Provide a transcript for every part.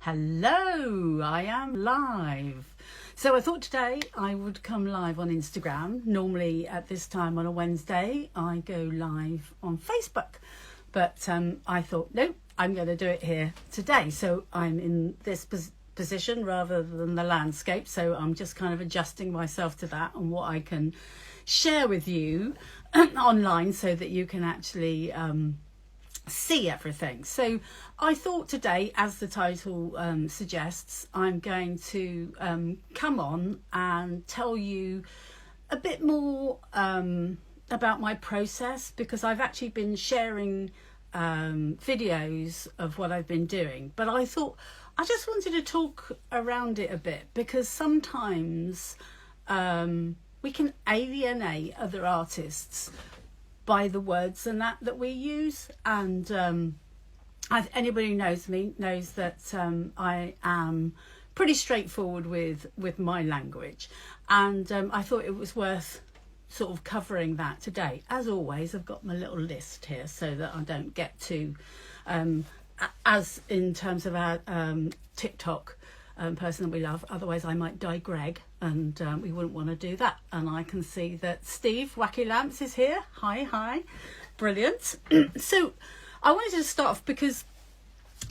Hello, I am live. So I thought today I would come live on Instagram. Normally at this time on a Wednesday, I go live on Facebook. But I thought, no, I'm going to do it here today. So I'm in this position rather than the landscape. So I'm just kind of adjusting myself to that and what I can share with you online so that you can actually see everything. So I thought today, as the title suggests, I'm going to come on and tell you a bit more about my process, because I've actually been sharing videos of what I've been doing, but I thought I just wanted to talk around it a bit, because sometimes we can alienate other artists by the words and that we use. And anybody who knows me knows that I am pretty straightforward with my language, and I thought it was worth sort of covering that today. As always, I've got my little list here so that I don't get too as in terms of our TikTok person that we love, otherwise I might die Greg, and we wouldn't want to do that. And I can see that Steve Wacky Lamps is here. Hi, brilliant. So I wanted to start off because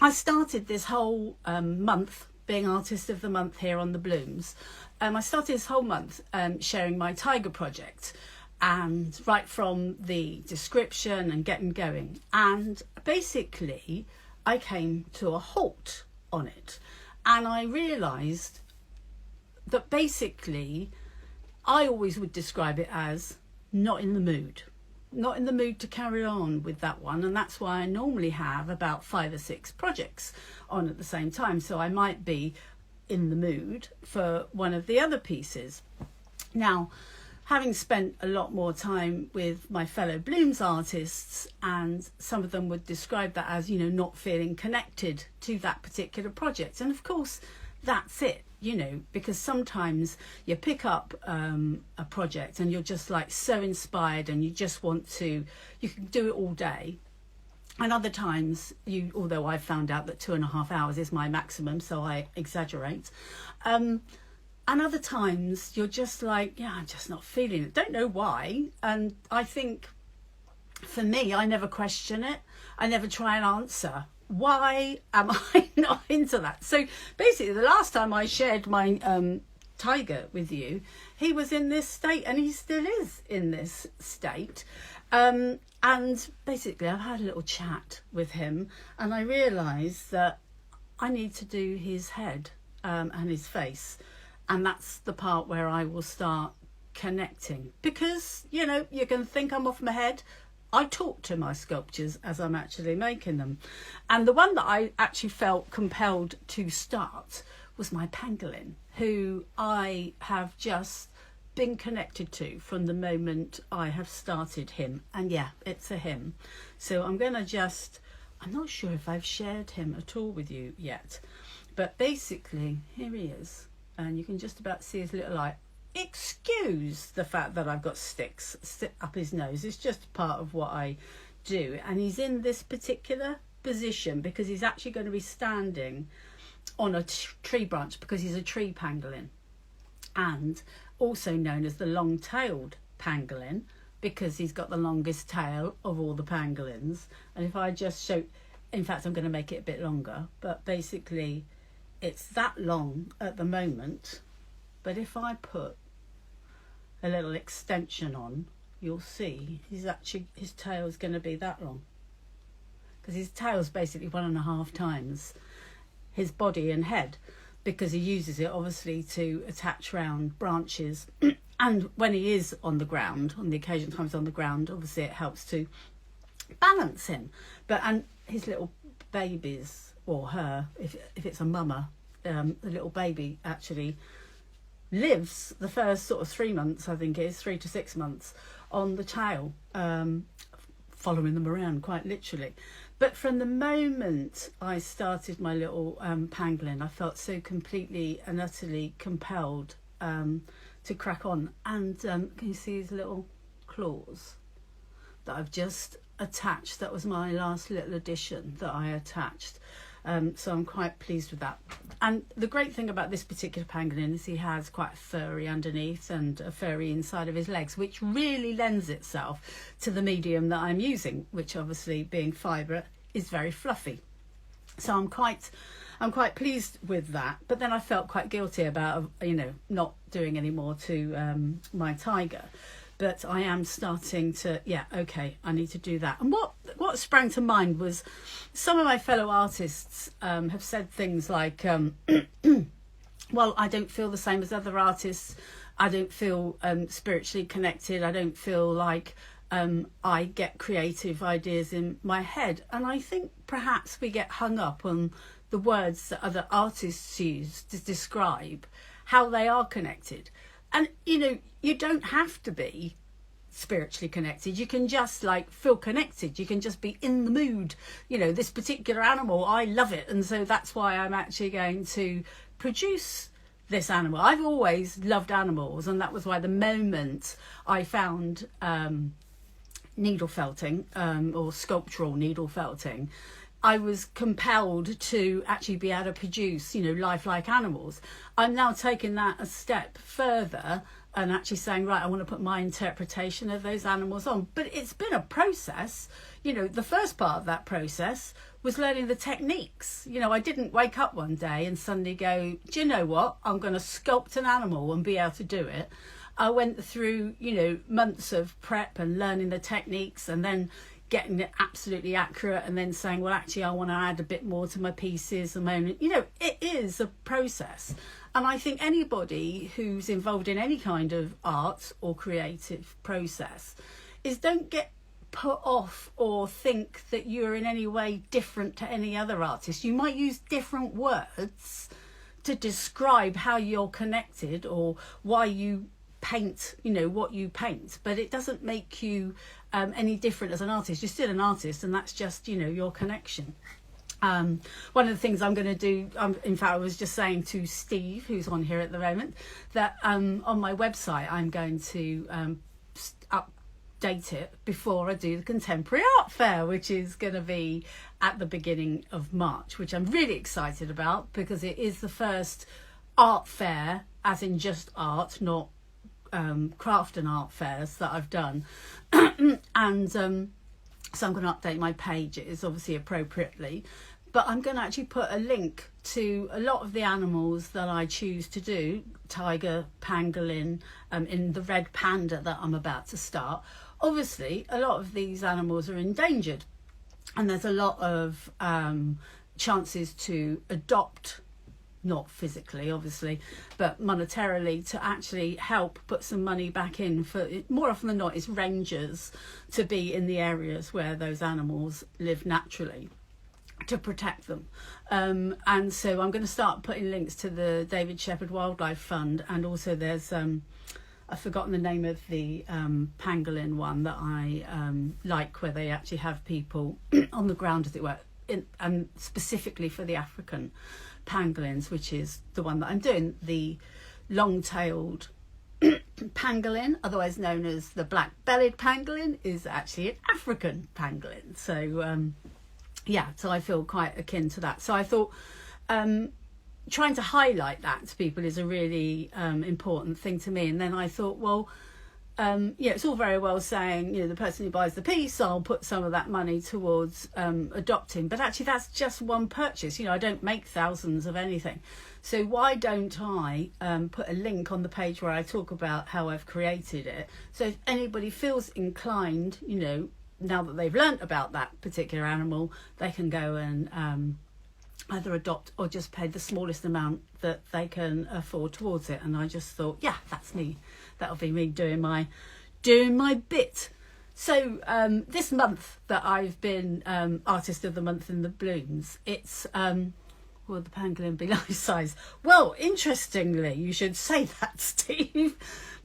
I started this whole month being Artist of the Month here on the Bloomz. I started this whole month sharing my tiger project, and right from the description and getting going, and basically I came to a halt on it. And I realised that basically I always would describe it as not in the mood to carry on with that one. And that's why I normally have about 5 or 6 projects on at the same time. So I might be in the mood for one of the other pieces. Now, having spent a lot more time with my fellow Bloomz artists, and some of them would describe that as, you know, not feeling connected to that particular project. And of course, that's it, you know, because sometimes you pick up a project and you're just like so inspired and you just want to, you can do it all day. And other times, although I've found out that 2.5 hours is my maximum, so I exaggerate. And other times you're just like, yeah, I'm just not feeling it. Don't know why. And I think for me, I never question it. I never try and answer. Why am I not into that? So basically, the last time I shared my tiger with you, he was in this state, and he still is in this state. And basically, I've had a little chat with him, and I realised that I need to do his head and his face. And that's the part where I will start connecting, because, you know, you can think I'm off my head. I talk to my sculptures as I'm actually making them. And the one that I actually felt compelled to start was my pangolin, who I have just been connected to from the moment I have started him. And yeah, it's a him. So I'm going to I'm not sure if I've shared him at all with you yet, but basically here he is. And you can just about see his little eye. Excuse the fact that I've got sticks up his nose. It's just part of what I do. And he's in this particular position because he's actually going to be standing on a tree branch, because he's a tree pangolin. And also known as the long-tailed pangolin, because he's got the longest tail of all the pangolins. And if I just show... In fact, I'm going to make it a bit longer. But basically, it's that long at the moment, but if I put a little extension on, you'll see his tail's going to be that long, because his tail's basically 1.5 times his body and head, because he uses it obviously to attach round branches. And when he is on the ground, on the occasion times on the ground, obviously it helps to balance him. And his little babies, or her, if it's a mama, the little baby actually lives the first sort of 3 months, I think it is 3 to 6 months, on the tail, following them around quite literally. But from the moment I started my little pangolin, I felt so completely and utterly compelled to crack on. And can you see his little claws that I've just attached? That was my last little addition that I attached. So I'm quite pleased with that. And the great thing about this particular pangolin is he has quite a furry underneath and a furry inside of his legs, which really lends itself to the medium that I'm using, which obviously being fibre is very fluffy. So I'm quite pleased with that. But then I felt quite guilty about, not doing any more to my tiger. But I am starting to, I need to do that. And what sprang to mind was some of my fellow artists have said things like, well, I don't feel the same as other artists. I don't feel spiritually connected. I don't feel like I get creative ideas in my head. And I think perhaps we get hung up on the words that other artists use to describe how they are connected. And, you don't have to be spiritually connected. You can just feel connected. You can just be in the mood. This particular animal, I love it. And so that's why I'm actually going to produce this animal. I've always loved animals. And that was why the moment I found needle felting or sculptural needle felting, I was compelled to actually be able to produce, lifelike animals. I'm now taking that a step further and actually saying, right, I want to put my interpretation of those animals on. But it's been a process. The first part of that process was learning the techniques. I didn't wake up one day and suddenly go, do you know what? I'm going to sculpt an animal and be able to do it. I went through, months of prep and learning the techniques and then getting it absolutely accurate and then saying, well, actually, I want to add a bit more to my pieces. It is a process. And I think anybody who's involved in any kind of art or creative process don't get put off or think that you're in any way different to any other artist. You might use different words to describe how you're connected or why you paint, what you paint, but it doesn't make you any different as an artist. You're still an artist, and that's just your connection. One of the things I'm going to do, in fact, I was just saying to Steve, who's on here at the moment, that on my website I'm going to update it before I do the Contemporary Art Fair, which is going to be at the beginning of March, which I'm really excited about because it is the first art fair, as in just art, not craft and art fairs that I've done. And so I'm going to update my pages, obviously appropriately, but I'm going to actually put a link to a lot of the animals that I choose to do, tiger, pangolin, in the red panda that I'm about to start. Obviously, a lot of these animals are endangered, and there's a lot of chances to adopt, not physically obviously, but monetarily, to actually help put some money back in for, more often than not, it's rangers to be in the areas where those animals live naturally, to protect them. And so I'm going to start putting links to the David Shepherd Wildlife Fund, and also there's I've forgotten the name of the pangolin one that I like, where they actually have people on the ground, as it were, and specifically for the African pangolins, which is the one that I'm doing. The long-tailed pangolin, otherwise known as the black-bellied pangolin, is actually an African pangolin. So so I feel quite akin to that. So I thought trying to highlight that to people is a really important thing to me. And then I thought, well, it's all very well saying, the person who buys the piece, I'll put some of that money towards adopting. But actually, that's just one purchase. I don't make thousands of anything. So why don't I put a link on the page where I talk about how I've created it? So if anybody feels inclined, now that they've learnt about that particular animal, they can go and either adopt or just pay the smallest amount that they can afford towards it. And I just thought, that's me. That'll be me doing my bit. So this month that I've been Artist of the Month in the Bloomz, it's will the pangolin be life size? Well, interestingly, you should say that, Steve,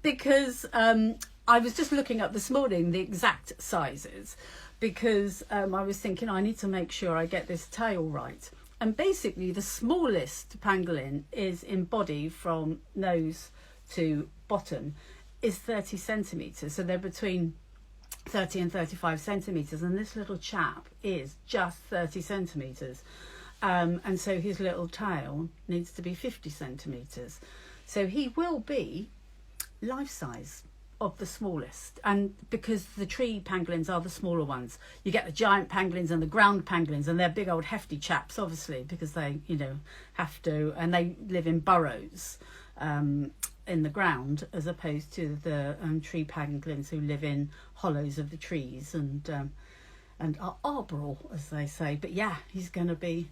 because I was just looking up this morning the exact sizes, because I was thinking I need to make sure I get this tail right. And basically the smallest pangolin is in body from nose to bottom is 30 centimetres. So they're between 30 and 35 centimetres. And this little chap is just 30 centimetres. And so his little tail needs to be 50 centimetres. So he will be life size of the smallest. And because the tree pangolins are the smaller ones, you get the giant pangolins and the ground pangolins, and they're big old hefty chaps, obviously, because they, you know, have to, and they live in burrows in the ground, as opposed to the tree pangolins who live in hollows of the trees and are arboreal, as they say. But yeah, he's going to be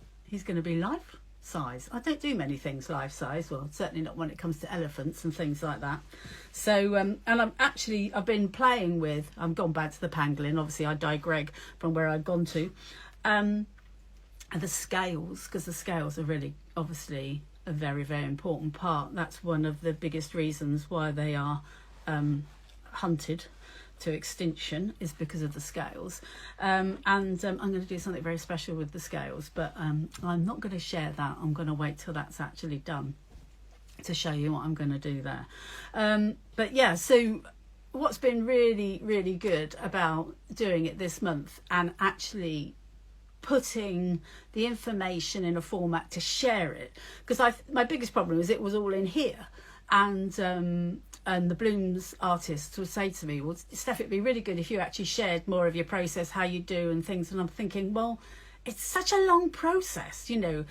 life size. I don't do many things life size, well, certainly not when it comes to elephants and things like that. So and I've been playing with, I've gone back to the pangolin, obviously I digress from where I'd gone to, and the scales, because the scales are really obviously a very, very important part. That's one of the biggest reasons why they are hunted to extinction, is because of the scales. I'm going to do something very special with the scales, but I'm not going to share that. I'm going to wait till that's actually done to show you what I'm going to do there. But yeah, so what's been really, really good about doing it this month and actually putting the information in a format to share it, because my biggest problem is it was all in here, and the Bloomz artists would say to me, well, Steph, it'd be really good if you actually shared more of your process, how you do and things. And I'm thinking, well, it's such a long process, you know.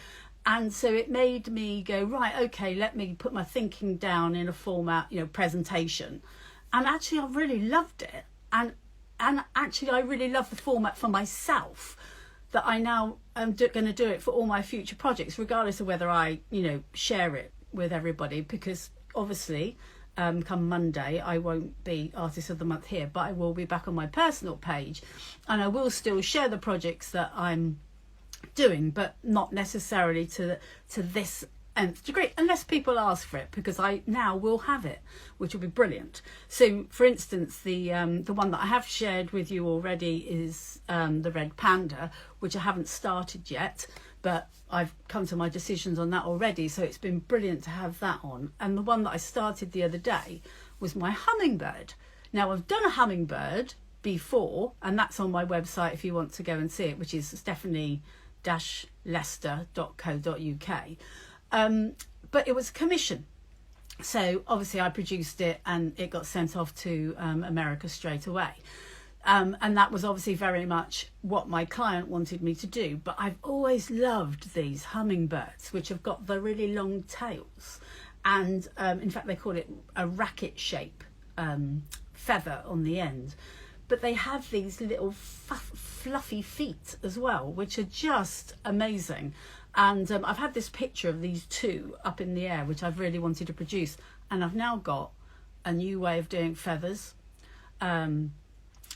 And so it made me go, right, okay, let me put my thinking down in a format, you know, presentation. And actually, I really loved it. And actually, I really love the format for myself, that I now am going to do it for all my future projects, regardless of whether I, you know, share it with everybody, because obviously come Monday I won't be Artist of the Month here, but I will be back on my personal page, and I will still share the projects that I'm doing, but not necessarily to this nth degree, unless people ask for it, because I now will have it, which will be brilliant. So for instance, the one that I have shared with you already is the red panda, which I haven't started yet, but I've come to my decisions on that already, so it's been brilliant to have that on. And the one that I started the other day was my hummingbird. Now, I've done a hummingbird before, and that's on my website if you want to go and see it, which is stephanie-lester.co.uk. But it was a commission. So obviously I produced it and it got sent off to America straight away. And that was obviously very much what my client wanted me to do. But I've always loved these hummingbirds, which have got the really long tails. And in fact, they call it a racket shape feather on the end. But they have these little fluffy feet as well, which are just amazing. And I've had this picture of these two up in the air, which I've really wanted to produce. And I've now got a new way of doing feathers,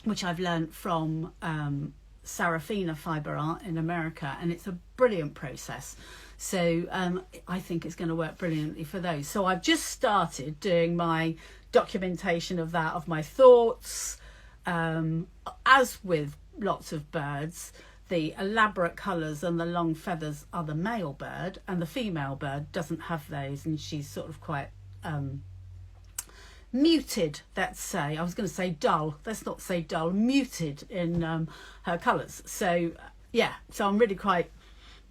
which I've learned from Lester Fibre Art in America, and it's a brilliant process. So I think it's going to work brilliantly for those. So I've just started doing my documentation of that, of my thoughts. As with lots of birds, the elaborate colours and the long feathers are the male bird, and the female bird doesn't have those, and she's sort of quite muted, let's say. I was going to say dull, let's not say dull, muted in her colours. So yeah, so I'm really quite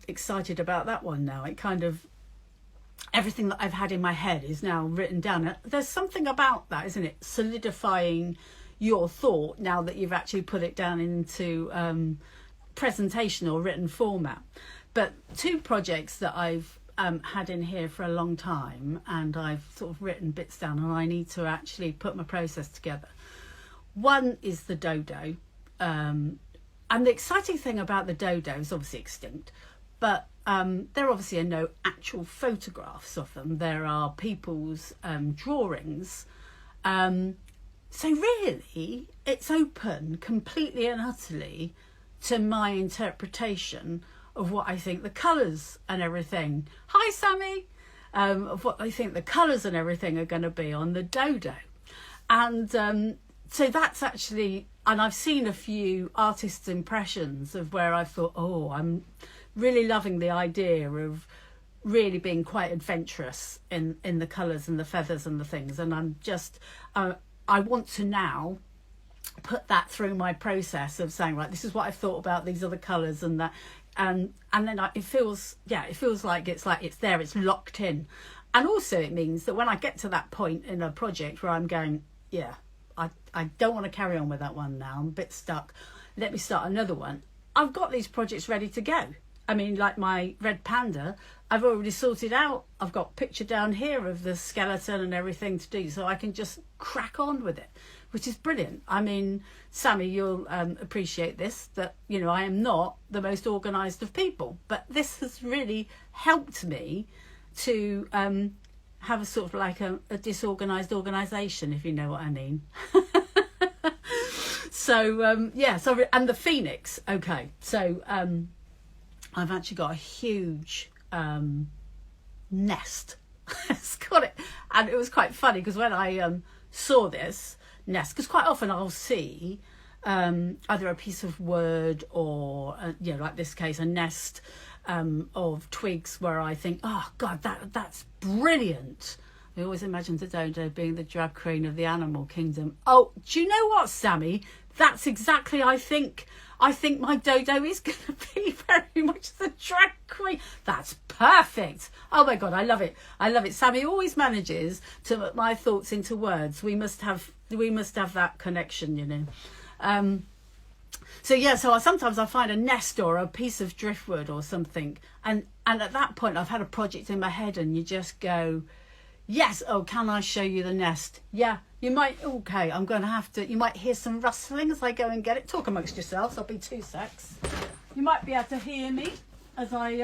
excited about that one now. It kind of, everything that I've had in my head is now written down. There's something about that, isn't it, solidifying your thought now that you've actually put it down into presentation or written format. But two projects that I've had in here for a long time, and I've sort of written bits down, and I need to actually put my process together. One is the Dodo, and the exciting thing about the Dodo is obviously extinct, but there obviously are no actual photographs of them. There are people's drawings. So really, it's open completely and utterly to my interpretation of what I think the colours and everything. Hi, Sammy! Of what I think the colours and everything are going to be on the Dodo. And so that's actually, and I've seen a few artists' impressions of where I thought, oh, I'm really loving the idea of really being quite adventurous in the colours and the feathers and the things. And I'm just, I want to now put that through my process of saying, right, this is what I've thought about, these are the colours, and that and then it feels like it's there, it's locked in. And also it means that when I get to that point in a project where I'm going, yeah, I don't want to carry on with that one now, I'm a bit stuck, let me start another one, I've got these projects ready to go. I mean, like my red panda, I've already sorted out. I've got a picture down here of the skeleton and everything to do, so I can just crack on with it, which is brilliant. I mean, Sammy, you'll appreciate this, that, you know, I am not the most organised of people, but this has really helped me to have a sort of like a disorganised organisation, if you know what I mean. So, yeah, so, and the phoenix, okay, so I've actually got a huge nest. It's got it, and it was quite funny because when I saw this nest, because quite often I'll see either a piece of wood or you know, like this case, a nest of twigs where I think, oh God, that's brilliant. I always imagine the Dodo being the drag queen of the animal kingdom. Oh, do you know what, Sammy? That's exactly, I think my Dodo is going to be very much the drag queen. That's perfect. Oh my God, I love it. I love it. Sammy always manages to put my thoughts into words. We must have that connection, you know. So yeah, so sometimes I find a nest or a piece of driftwood or something, and at that point I've had a project in my head, and you just go, yes, oh, can I show you the nest? Yeah, you might, okay, I'm going to have to, you might hear some rustling as I go and get it. Talk amongst yourselves, I'll be 2 secs. You might be able to hear me as I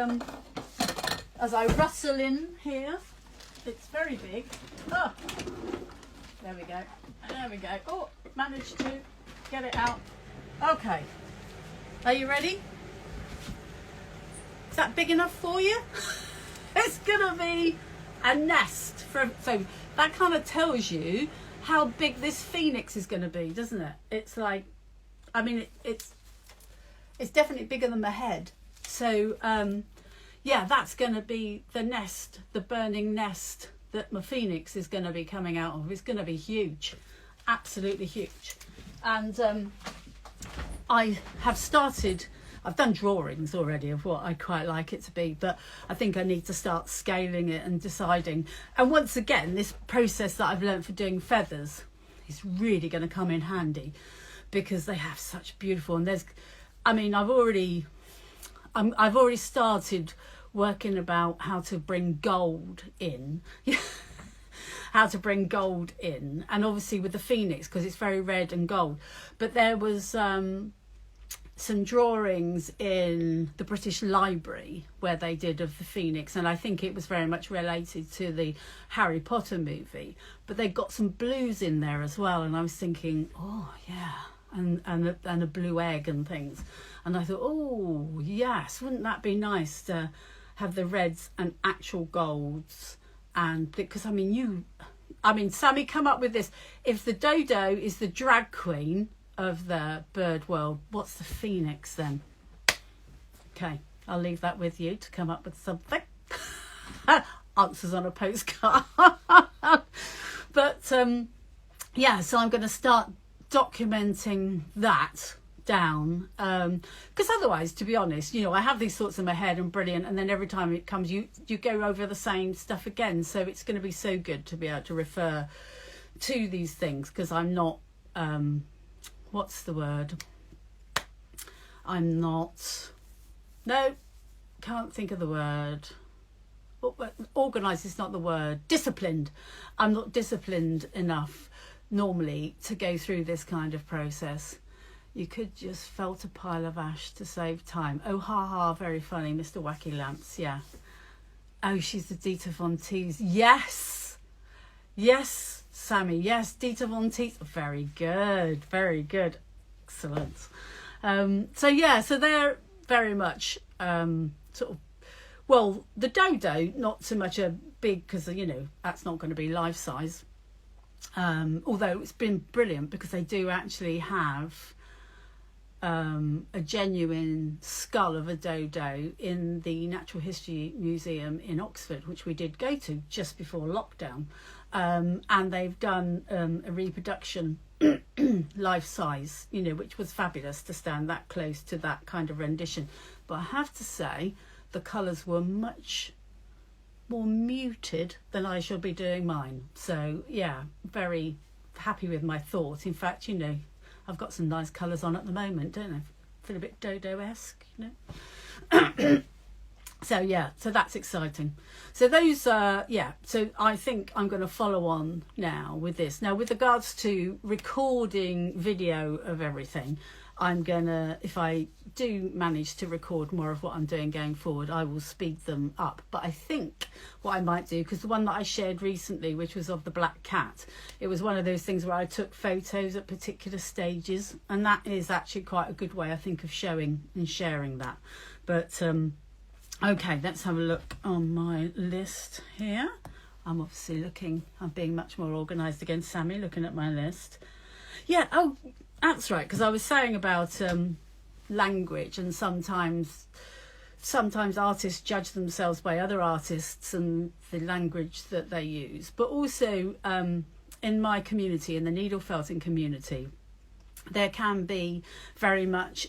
rustle in here. It's very big. Oh, there we go. There we go. Oh, managed to get it out. Okay, are you ready? Is that big enough for you? It's gonna be a nest so that kind of tells you how big this phoenix is going to be, doesn't it? It's like, I mean, it's definitely bigger than my head. So yeah, that's going to be the nest, the burning nest that my phoenix is going to be coming out of. It's going to be huge, absolutely huge. And I've done drawings already of what I'd quite like it to be, but I think I need to start scaling it and deciding. And once again, this process that I've learned for doing feathers is really going to come in handy, because they have such beautiful, and I've already started working about how to bring gold in. How to bring gold in, and obviously with the phoenix, because it's very red and gold. But there was some drawings in the British Library where they did of the phoenix, and I think it was very much related to the Harry Potter movie, but they got some blues in there as well, and I was thinking, oh yeah, and a blue egg and things, and I thought, oh yes, wouldn't that be nice to have the reds and actual golds. And because Sammy, come up with this. If the Dodo is the drag queen of the bird world, what's the phoenix then? Okay, I'll leave that with you to come up with something. Answers on a postcard. But yeah, so I'm going to start documenting that down, because otherwise, to be honest, you know, I have these thoughts in my head and brilliant, and then every time it comes, you go over the same stuff again. So it's going to be so good to be able to refer to these things, because I'm not what's the word? Can't think of the word. Organised is not the word. Disciplined. I'm not disciplined enough normally to go through this kind of process. You could just felt a pile of ash to save time. Oh, ha ha, very funny, Mr. Wacky Lamps, yeah. Oh, she's the Dieter Von Teese. Yes, Sammy, yes, Dieter Von Teese. Very good, excellent. So yeah, so they're very much sort of, well, the Dodo, not so much a big, because, you know, that's not going to be life size. Although it's been brilliant because they do actually have a genuine skull of a dodo in the Natural History Museum in Oxford, which we did go to just before lockdown, and they've done a reproduction life size, you know, which was fabulous to stand that close to that kind of rendition. but I have to say the colours were much more muted than I shall be doing mine. So yeah, very happy with my thoughts. In fact, I've got some nice colours on at the moment, don't I? Feel a bit Dodo-esque, So yeah, so that's exciting. So those so I think I'm going to follow on now with this. Now with regards to recording video of everything, I'm gonna, if I do manage to record more of what I'm doing going forward, I will speed them up. But I think what I might do, because the one that I shared recently, which was of the black cat, it was one of those things where I took photos at particular stages, and that is actually quite a good way, I think, of showing and sharing that. But okay, let's have a look on my list here. I'm obviously I'm being much more organised again, Sammy, looking at my list. Yeah, oh, that's right, because I was saying about language, and sometimes artists judge themselves by other artists and the language that they use. But also in my community, in the needle felting community, there can be very much,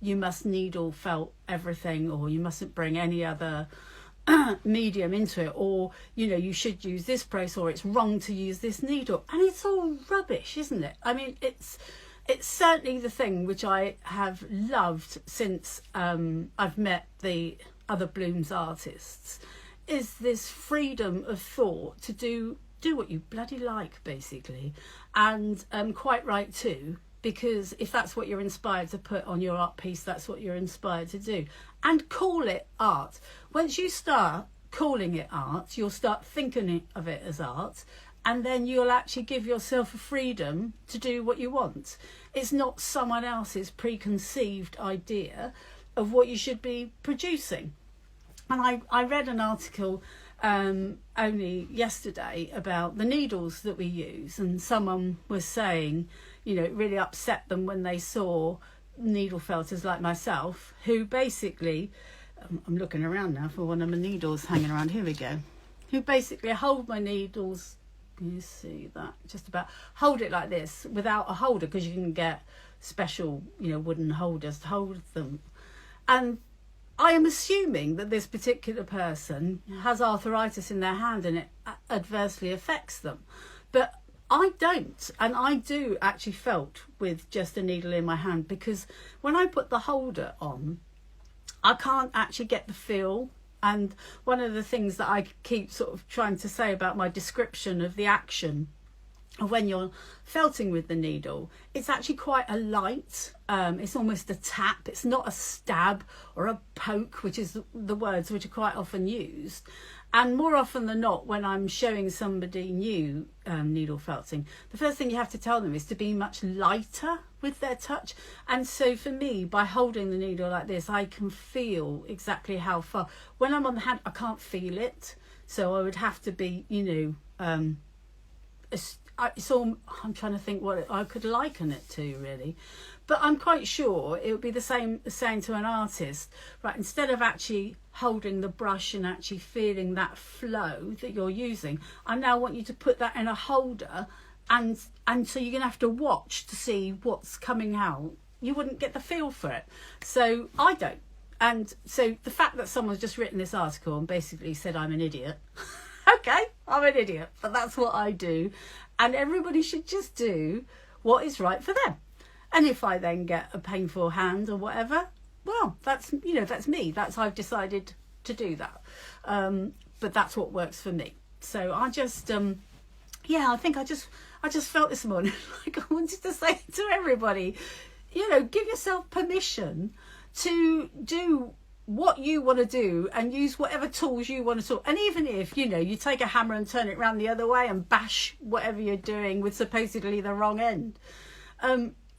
you must needle felt everything, or you mustn't bring any other medium into it, or you should use this process, or it's wrong to use this needle, and it's all rubbish, isn't it? I mean, it's certainly the thing which I have loved since I've met the other Bloomz artists, is this freedom of thought to do what you bloody like, basically, and quite right too, because if that's what you're inspired to put on your art piece, that's what you're inspired to do. And call it art. Once you start calling it art, you'll start thinking of it as art, and then you'll actually give yourself a freedom to do what you want. It's not someone else's preconceived idea of what you should be producing. And I read an article only yesterday about the needles that we use, and someone was saying, it really upset them when they saw needle felters like myself, who basically, I'm looking around now for one of my needles hanging around, here we go, who basically hold my needles, can you see that, just about, hold it like this without a holder, because you can get special wooden holders to hold them. And I am assuming that this particular person has arthritis in their hand and it adversely affects them. But I don't, and I do actually felt with just a needle in my hand, because when I put the holder on, I can't actually get the feel. And one of the things that I keep sort of trying to say about my description of the action of when you're felting with the needle, it's actually quite a light, it's almost a tap, it's not a stab or a poke, which is the words which are quite often used. And more often than not, when I'm showing somebody new needle felting, the first thing you have to tell them is to be much lighter with their touch. And so for me, by holding the needle like this, I can feel exactly how far. When I'm on the hand, I can't feel it. So I would have to be, it's all, I'm trying to think what I could liken it to, really. But I'm quite sure it would be the same saying to an artist, right, instead of actually holding the brush and actually feeling that flow that you're using, I now want you to put that in a holder, and so you're going to have to watch to see what's coming out. You wouldn't get the feel for it. So I don't. And so the fact that someone's just written this article and basically said I'm an idiot, okay, I'm an idiot, but that's what I do. And everybody should just do what is right for them. And if I then get a painful hand or whatever, well, that's me. I've decided to do that. But that's what works for me. So I just, I think I just felt this morning like I wanted to say to everybody, give yourself permission to do what you want to do and use whatever tools you want to do. And even if, you take a hammer and turn it around the other way and bash whatever you're doing with supposedly the wrong end,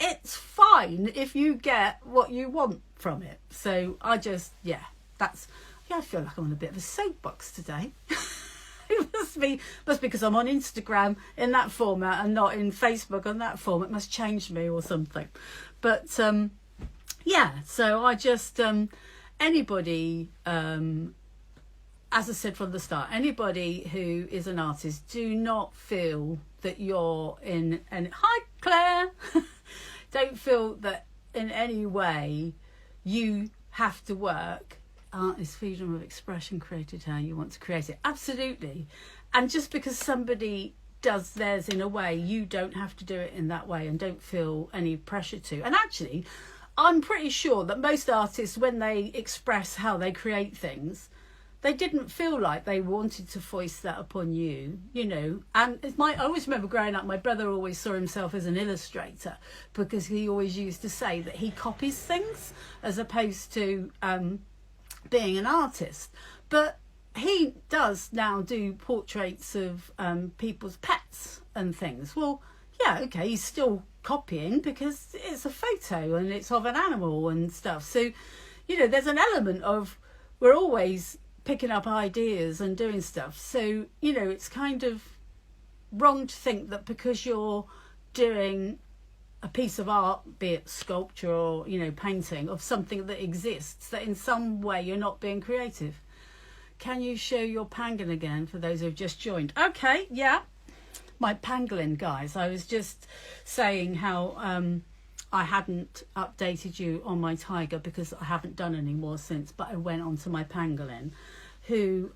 it's fine if you get what you want from it. So I just, I feel like I'm on a bit of a soapbox today. It must be because I'm on Instagram in that format and not in Facebook on that format. It must change me or something. But so I just, anybody, as I said from the start, anybody who is an artist, do not feel that you're in, and hi Claire, don't feel that in any way you have to work. Art is freedom of expression, created how you want to create it. Absolutely. And just because somebody does theirs in a way, you don't have to do it in that way, and don't feel any pressure to. And actually, I'm pretty sure that most artists, when they express how they create things, they didn't feel like they wanted to foist that upon you, you know. And I always remember growing up, my brother always saw himself as an illustrator, because he always used to say that he copies things as opposed to being an artist. But he does now do portraits of people's pets and things. Well, yeah, okay, he's still copying because it's a photo and it's of an animal and stuff. So, you know, there's an element of, we're always picking up ideas and doing stuff. So, you know, it's kind of wrong to think that because you're doing a piece of art, be it sculpture or, you know, painting of something that exists, that in some way you're not being creative. Can you show your pangolin again for those who've just joined? Okay, yeah. My pangolin, guys. I was just saying how I hadn't updated you on my tiger because I haven't done any more since, but I went on to my pangolin, who,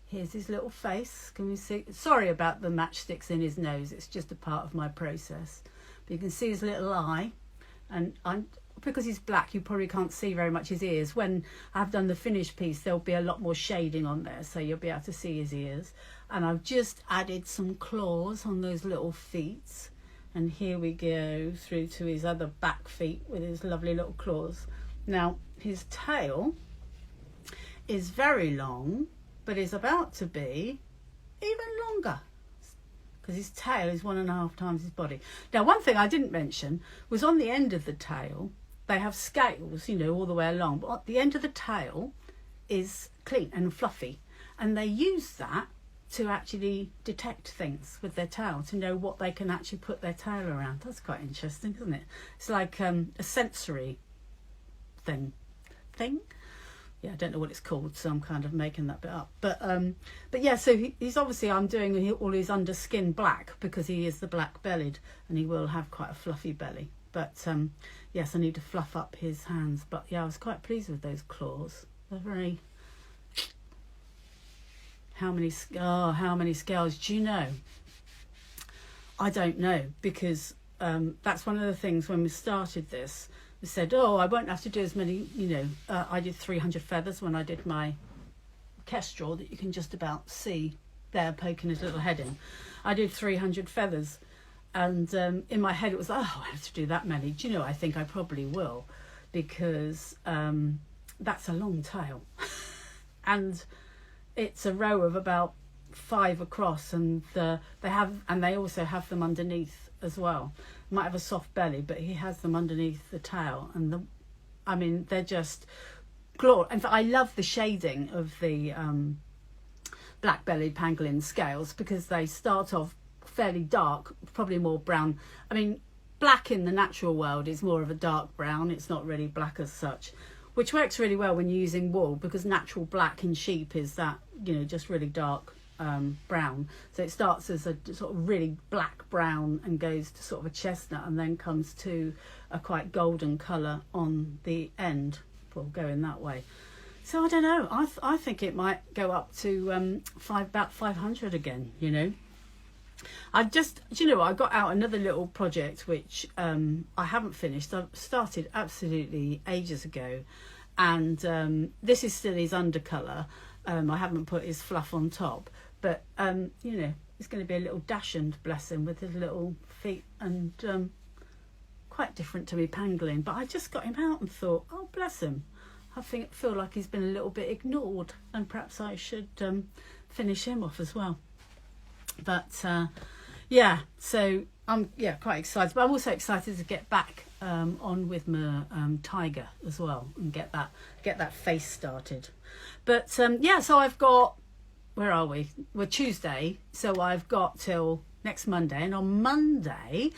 here's his little face. Can we see? Sorry about the matchsticks in his nose. It's just a part of my process. But you can see his little eye, and because he's black, you probably can't see very much his ears. When I've done the finished piece, there'll be a lot more shading on there, so you'll be able to see his ears. And I've just added some claws on those little feet. And here we go through to his other back feet with his lovely little claws. Now, his tail is very long, but is about to be even longer, because his tail is 1.5 times his body. Now, one thing I didn't mention was on the end of the tail, they have scales, you know, all the way along, but at the end of the tail is clean and fluffy, and they use that to actually detect things with their tail, to know what they can actually put their tail around. That's quite interesting, isn't it? It's like a sensory thing. Yeah, I don't know what it's called, so I'm kind of making that bit up. But yeah, so he's obviously, I'm doing all his underskin black because he is the black-bellied, and he will have quite a fluffy belly. But yes, I need to fluff up his hands. But yeah, I was quite pleased with those claws. They're very... How many scales? Do you know? I don't know, because that's one of the things when we started this. We said, oh, I won't have to do as many, you know, I did 300 feathers when I did my kestrel that you can just about see there poking his little head in. I did 300 feathers, and in my head it was, oh, I have to do that many. Do you know, I think I probably will, because that's a long tail. And it's a row of about 5 across, and they also have them underneath as well. Might have a soft belly, but he has them underneath the tail, and I mean, they're just glorious. In fact, I love the shading of the black-bellied pangolin scales, because they start off fairly dark, probably more brown. I mean, black in the natural world is more of a dark brown. It's not really black as such, which works really well when you're using wool, because natural black in sheep is that, you know, just really dark brown. So it starts as a sort of really black brown and goes to sort of a chestnut, and then comes to a quite golden colour on the end, well, going that way. So I don't know, I think it might go up to about 500 again, you know. You know, I got out another little project which I haven't finished. I started absolutely ages ago, and this is still his undercolour. I haven't put his fluff on top, but you know, it's going to be a little dachshund, bless him, with his little feet, and quite different to me pangolin. But I just got him out and thought, oh, bless him, I feel like he's been a little bit ignored, and perhaps I should finish him off as well. But yeah, so I'm quite excited, but I'm also excited to get back on with my tiger as well, and get that face started. But yeah, so I've got, where are we? We're Tuesday, so I've got till next Monday, and on Monday,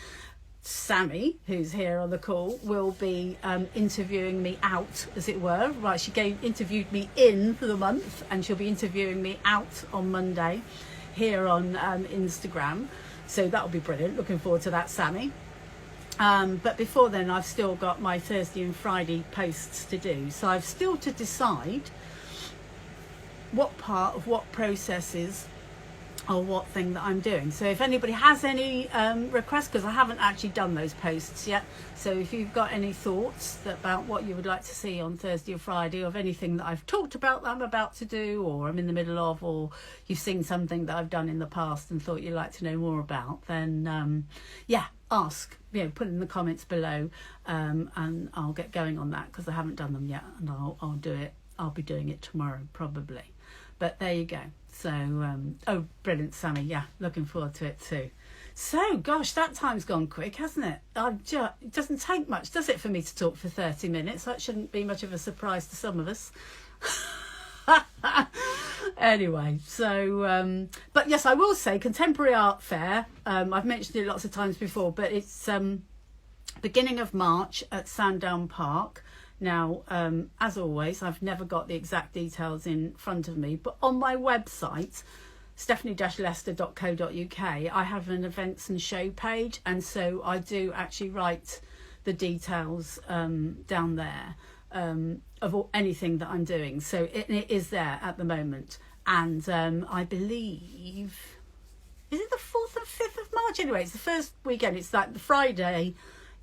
Sammy, who's here on the call, will be interviewing me out, as it were. Right, she interviewed me in for the month, and she'll be interviewing me out on Monday here on Instagram. So that'll be brilliant. Looking forward to that, Sammy. But before then, I've still got my Thursday and Friday posts to do. So I've still to decide what part of what processes or what thing that I'm doing. So if anybody has any requests, because I haven't actually done those posts yet, so if you've got any thoughts about what you would like to see on Thursday or Friday, of anything that I've talked about that I'm about to do, or I'm in the middle of, or you've seen something that I've done in the past and thought you'd like to know more about, then yeah, ask, put in the comments below, and I'll get going on that, because I haven't done them yet, and I'll do it. I'll be doing it tomorrow probably. But there you go. So, oh, brilliant, Sammy. Yeah, looking forward to it too. So, gosh, that time's gone quick, hasn't it? It doesn't take much, does it, for me to talk for 30 minutes? That shouldn't be much of a surprise to some of us. Anyway, so, but yes, I will say Contemporary Art Fair. I've mentioned it lots of times before, but it's beginning of March at Sandown Park. Now, as always, I've never got the exact details in front of me, but on my website, stephanie-lester.co.uk, I have an events and show page, and so I do actually write the details down there of anything that I'm doing. So it is there at the moment, and I believe, is it the 4th and 5th of March? Anyway, it's the first weekend. It's like the Friday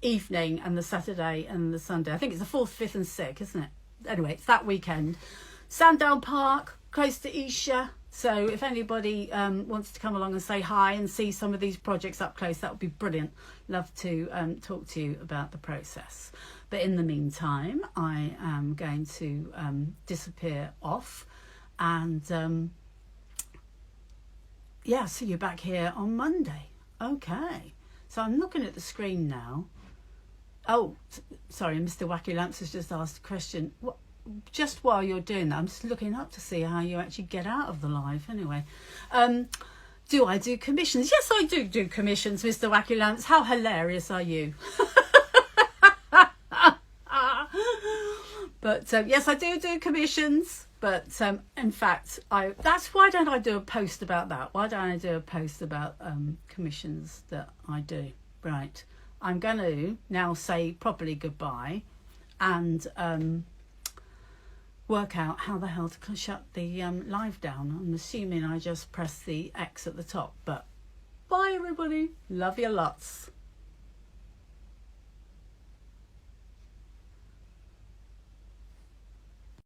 evening and the Saturday and the Sunday. I think it's the 4th, 5th and 6th, isn't it? Anyway, it's that weekend. Sandown Park, close to Esher. So if anybody wants to come along and say hi and see some of these projects up close, that would be brilliant. Love to talk to you about the process. But in the meantime, I am going to disappear off, and yeah, see you back here on Monday. Okay, so I'm looking at the screen now. Oh, sorry, Mr. Wacky Lamps has just asked a question. What, just while you're doing that, I'm just looking up to see how you actually get out of the live. Anyway, do I do commissions? Yes, I do commissions, Mr. Wacky Lamps. How hilarious are you? But yes, I do commissions. But in fact, that's why don't I do a post about that? Why don't I do a post about commissions that I do? Right. I'm going to now say properly goodbye and work out how the hell to shut the live down. I'm assuming I just press the X at the top. But bye, everybody. Love you lots.